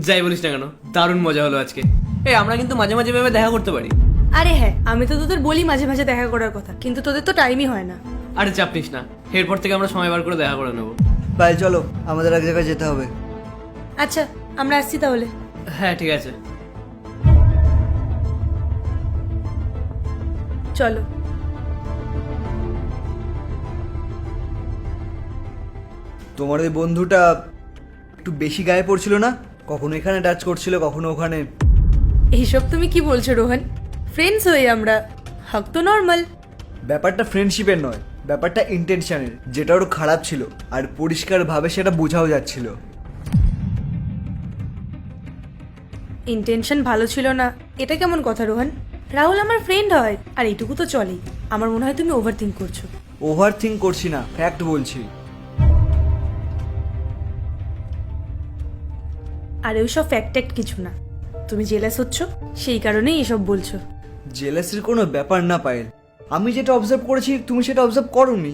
যাই বলিস না কেন, দারুণ মজা হলো আজকে। এই আমরা কিন্তু মাঝে মাঝে ভেবে দেখা করতে পারি। আরে হ্যাঁ, আমি তো তোদের বলি মাঝে মাঝে দেখা করার কথা, কিন্তু তোদের তো টাইমই হয় না। আরে চাপ নিস না, এরপর থেকে আমরা সময় বার করে দেখা করে নেবো। পায়েল চলো, আমাদের এক জায়গায় যেতে হবে। আচ্ছা, আমরা আসছি তাহলে। হ্যাঁ ঠিক আছে। চলো। তোমার ওই বন্ধুটা একটু বেশি গায়ে পড়ছিল না? কখনো এখানে টাচ করছিল, কখনো ওখানে। এইসব তুমি কি বলছো রোহন? ফ্রেন্ডস হই আমরা, হক তো নর্মাল। ব্যাপারটা ফ্রেন্ডশিপের নয়, ব্যাপারটা ইন্টেনশনের, যেটা ওর খারাপ ছিল আর পরিষ্কারভাবে সেটা বোঝাও যাচ্ছিল। ইন্টেনশন ভালো ছিল না এটা কেমন কথা রোহন? রাহুল আমার ফ্রেন্ড হয়, আর এইটুকু তো চলেই। আমার মনে হয় তুমি ওভার থিঙ্ক করছো। ওভার থিঙ্ক করছি না, ফ্যাক্ট বলছি। আর ওইসব ফ্যাক্ট কিছু না, তুমি জেলাস হচ্ছ, সেই কারণেই এসব বলছো। জেলাসির কোনো ব্যাপার না পায়েল। আমি যেটা অবজার্ভ করেছি তুমি সেটা অবজার্ভ করোনি।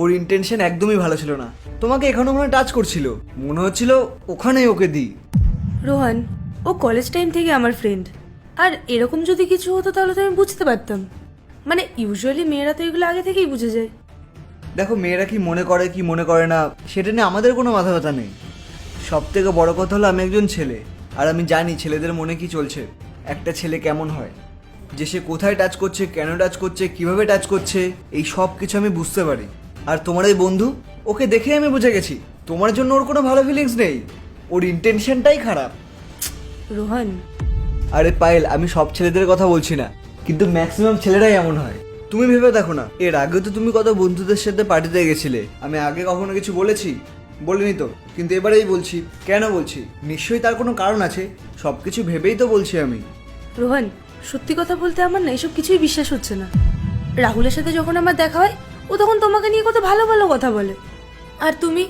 ওর ইন্টেনশন একদমই ভালো ছিল না, তোমাকে এখানে ওখানে টাচ করছিল, মনে হচ্ছিল ওখানেই ওকে দিই। রোহন, ও কলেজ টাইম থেকে আমার ফ্রেন্ড, আর এরকম যদি কিছু হতো তাহলে তো আমি বুঝতে পারতাম। মানে ইউজুয়ালি মেয়েরা তো এগুলো আগে থেকেই বুঝে যায়। দেখো, মেয়েরা কি মনে করে কি মনে করে না সেটা নিয়ে আমাদের কোনো মাথা ব্যথা নেই। সব থেকে বড় কথা হলো আমি একজন ছেলে, আর আমি জানি ছেলেদের মনে কি চলছে, একটা ছেলে কেমন হয়, যে সে কোথায় টাচ করছে, কেন টাচ করছে, কিভাবে টাচ করছে, এই সব কিছু আমি বুঝতে পারি। আর তোমার এই বন্ধু, ওকে দেখে আমি বুঝে গেছি তোমার জন্য ওর কোনো ভালো ফিলিংস নেই, ওর ইন্টেনশনটাই খারাপ। রোহন, আরে পায়েল, আমি সব ছেলেদের কথা বলছি না, কিন্তু ম্যাক্সিমাম ছেলেরাই এমন হয়। তুমি ভেবে দেখো না, এর আগে তো তুমি কত বন্ধুদের সাথে পার্টিতে গেছিলে, আমি আগে কখনো কিছু বলেছি? বলিনি তো, কিন্তু এবারেই বলছি। কেন বলছি? নিশ্চয়ই তার কোনো কারণ আছে, সব কিছু ভেবেই তো বলছি আমি। রোহন, সত্যি কথা বলতে আমার না এসব কিছুই বিশ্বাস হচ্ছে না। রাহুলের সাথে যখন আমার দেখা হয়, ও তখন তোমাকে নিয়ে কত ভালো ভালো কথা বলে, আর তুমি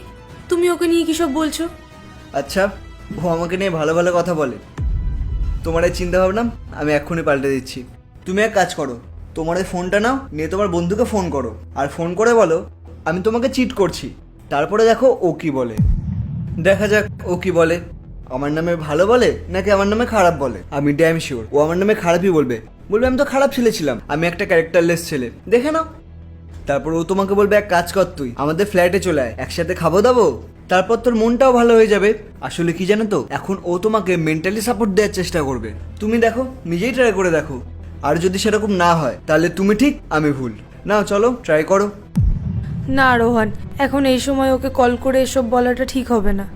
তুমি ওকে নিয়ে কি সব বলছো? আচ্ছা, ও আমাকে নিয়ে ভালো ভালো কথা বলে? তোমার এই চিন্তা ভাবনা আমি এক্ষুনি পাল্টে দিচ্ছি। তুমি এক কাজ করো, তোমার এই ফোনটা নাও, নিয়ে তোমার বন্ধুকে ফোন করো, আর ফোন করে বলো আমি তোমাকে চিট করছি। তারপরে দেখো ও কি বলে। দেখা যাক ও কি বলে, আমার নামে ভালো বলে নাকি আমার নামে খারাপ বলে। আমি ড্যাম শিওর ও আমার নামে খারাপই বলবে। বলবে আমি তো খারাপ ছেলে ছিলাম, আমি একটা ক্যারেক্টারলেস ছেলে, দেখে নাও। তারপর ও তোমাকে বলবে এক কাজ কর, তুই আমাদের ফ্ল্যাটে চলে আয়, একসাথে খাবো দাবো, তারপর তোর মনটাও ভালো হয়ে যাবে। আসলে কি জানো তো, এখন ও তোমাকে মেন্টালি সাপোর্ট দেওয়ার চেষ্টা করবে। তুমি দেখো, নিজেই ট্রাই করে দেখো, আর যদি সেরকম না হয় তাহলে তুমি ঠিক আমি ভুল। নাও চলো, ট্রাই করো। না রোহন, এখন এই সময় ওকে কল করে এসব বলাটা ঠিক হবে না।